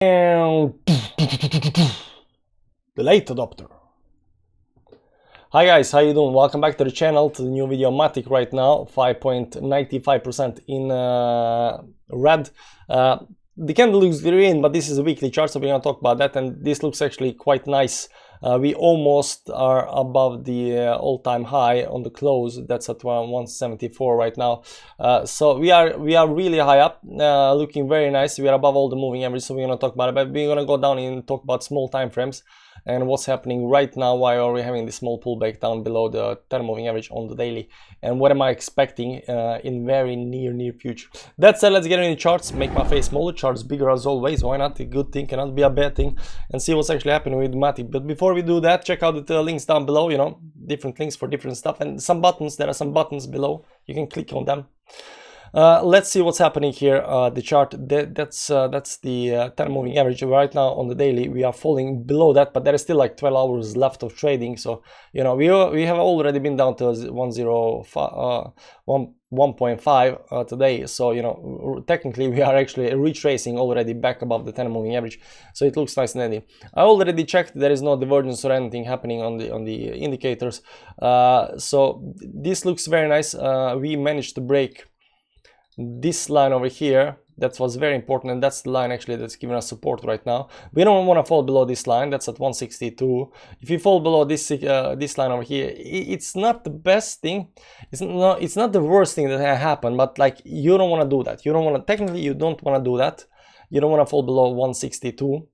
And the late adopter. Hi guys, how you doing? Welcome back to the channel, to the new video. Matic right now 5.95% in red. The candle looks green, but this is a weekly chart, so we're gonna talk about that, and this looks actually quite nice. We almost are above the all-time high on the close. That's at 174 right now. So we are really high up, looking very nice. We are above all the moving averages, so we're gonna talk about it. But we're gonna go down and talk about small time frames and what's happening right now. Why are we having this small pullback down below the 10 moving average on the daily, and what am I expecting in very near future? That said, let's get into the charts. Make my face smaller, charts bigger as always. Why not? A good thing cannot be a bad thing, and see what's actually happening with Matic. But before we do that, check out the links down below, you know, different links for different stuff, and some buttons. There are some buttons below, you can click on them. Let's see what's happening here. The chart, that's the 10 moving average. Right now on the daily we are falling below that, but there is still like 12 hours left of trading, so you know we have already been down to 1.5 today, so you know technically we are actually retracing already back above the 10 moving average, so it looks nice and handy. I already checked, there is no divergence or anything happening on the indicators, so this looks very nice. We managed to break this line over here. That was very important, and that's the line actually that's giving us support right now. We don't want to fall below this line. That's at 162. If you fall below this this line over here, it's not the best thing. It's not the worst thing that can happen, but like you don't want to do that. You don't want to, technically you don't want to do that. You don't want to fall below 162.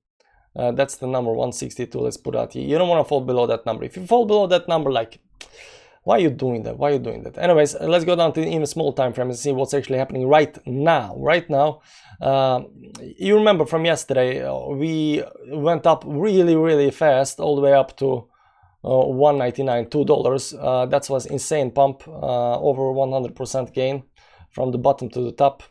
That's the number, 162. Let's put that here. You don't want to fall below that number. If you fall below that number, like, why are you doing that? Why are you doing that? Anyways, let's go down to in a small time frame and see what's actually happening right now. Right now, you remember from yesterday, we went up really fast, all the way up to 199, $2. That was insane pump, over 100% gain from the bottom to the top.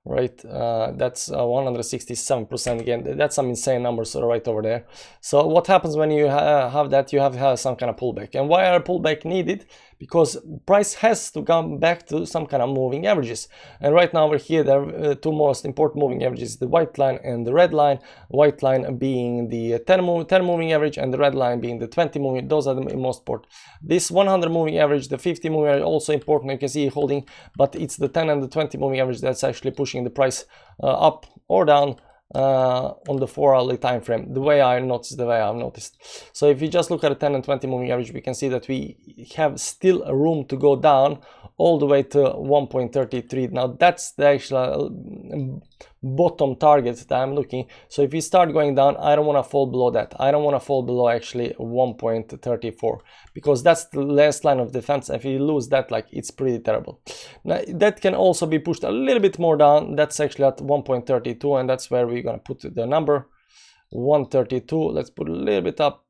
Right, that's 167% again. That's some insane numbers right over there. So what happens when you have that? You have some kind of pullback. And why are pullback needed? Because price has to come back to some kind of moving averages, and right now over here there are two most important moving averages, the white line and the red line. White line being the 10 moving average, and the red line being the 20 moving. Those are the most important. This 100 moving average, the 50 moving average, also important. You can see holding, but it's the 10 and the 20 moving average that's actually pushing the price up or down on the 4-hourly time frame, the way I've noticed. So if you just look at the 10 and 20 moving average, we can see that we have still a room to go down all the way to 1.33. Now that's the actual bottom target that I'm looking. So if we start going down, I don't want to fall below that. I don't want to fall below actually 1.34, because that's the last line of defense. If you lose that, like, it's pretty terrible. Now that can also be pushed a little bit more down. That's actually at 1.32, and that's where we're gonna put the number 132. Let's put a little bit up,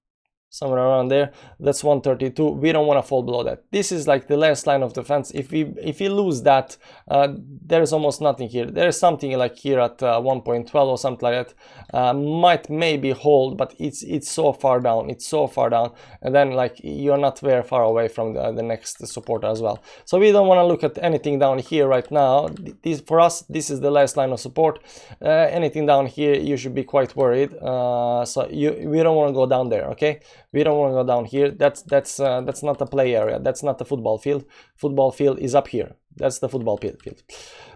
somewhere around there. That's 132. We don't want to fall below that. This is like the last line of defense. If we lose that, there's almost nothing here. There's something like here at 1.12 or something like that. Might maybe hold, but it's so far down. It's so far down, and then like you're not very far away from the next support as well. So we don't want to look at anything down here right now. For us, this is the last line of support. Anything down here, you should be quite worried. So we don't want to go down there. Okay. We don't want to go down here. That's not a play area. That's not the football field. Football field is up here. That's the football field.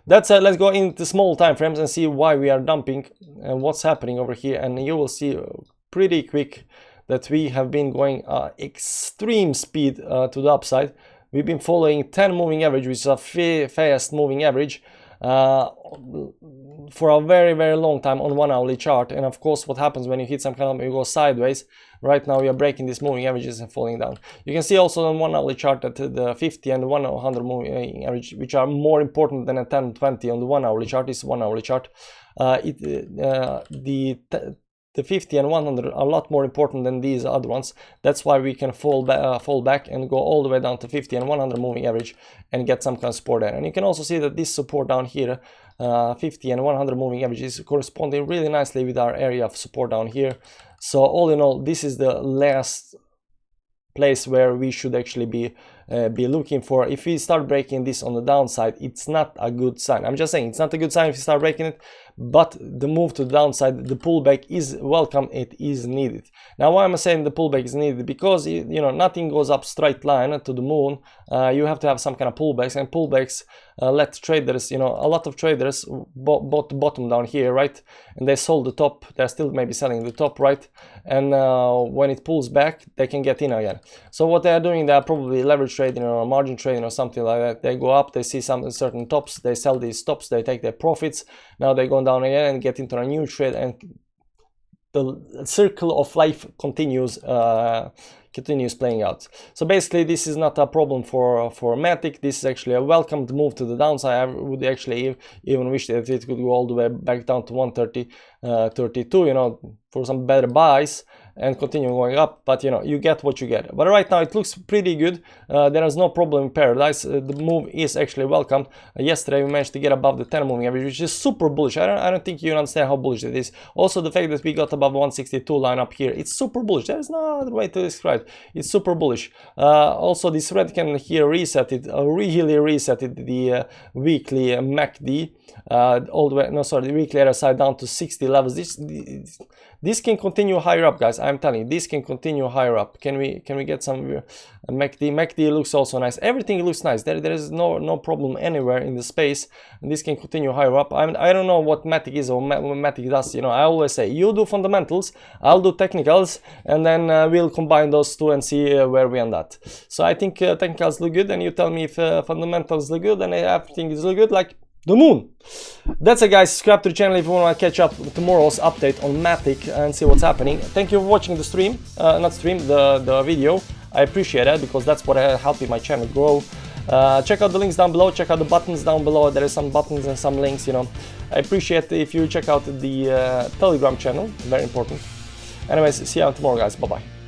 That's it. Let's go into small time frames and see why we are dumping and what's happening over here. And you will see pretty quick that we have been going extreme speed to the upside. We've been following 10 moving average, which is a fast moving average, for a very long time on 1-hourly chart. And of course, what happens when you hit some kind of, you go sideways. Right now we are breaking these moving averages and falling down. You can see also on 1-hourly chart that the 50 and the 100 moving average, which are more important than a 10, 20 on the 1-hourly chart, is 1-hourly chart. The 50 and 100 are a lot more important than these other ones. That's why we can fall back and go all the way down to 50 and 100 moving average and get some kind of support there. And you can also see that this support down here, 50 and 100 moving average, is corresponding really nicely with our area of support down here. So all in all, this is the last place where we should actually be be looking for. If we start breaking this on the downside, it's not a good sign. I'm just saying it's not a good sign if you start breaking it, but the move to the downside, the pullback is welcome, it is needed. Now why am I saying the pullback is needed? Because you know, nothing goes up straight line to the moon. You have to have some kind of pullbacks, and pullbacks let traders, you know, a lot of traders bought the bottom down here, right, and they sold the top. They're still maybe selling the top, right, and when it pulls back, they can get in again. So what they are doing, they are probably leverage trading or margin trading or something like that. They go up, they see some certain tops, they sell these tops, they take their profits. Now they go down again and get into a new trade, and the circle of life continues playing out. So basically this is not a problem for Matic. This is actually a welcomed move to the downside. I would actually even wish that it could go all the way back down to 130.32, you know, for some better buys and continue going up, but you know, you get what you get. But right now it looks pretty good. There is no problem in paradise. The move is actually welcomed. Yesterday we managed to get above the 10 moving average, which is super bullish. I don't think you understand how bullish it is. Also the fact that we got above 162 line up here, it's super bullish. There is no other way to describe it. It's super bullish. Also this red candle here reset it, really reset it, the weekly MACD all the way, no sorry, the weekly RSI down to 60 levels. This can continue higher up, guys. I'm telling you, this can continue higher up. Can we get some MACD looks also nice. Everything looks nice. There is no problem anywhere in the space, and this can continue higher up. I don't know what Matic is or what Matic does. You know, I always say you do fundamentals, I'll do technicals, and then we'll combine those two and see where we end at. So I think technicals look good, and you tell me if fundamentals look good, and everything is look good, like the moon. That's it, guys. Subscribe to the channel if you want to catch up with tomorrow's update on Matic and see what's happening. Thank you for watching the stream, the video. I appreciate it, because that's what helping my channel grow. Check out the links down below, check out the buttons down below. There is some buttons and some links, you know. I appreciate if you check out the Telegram channel, very important. Anyways, see you tomorrow, guys. Bye bye.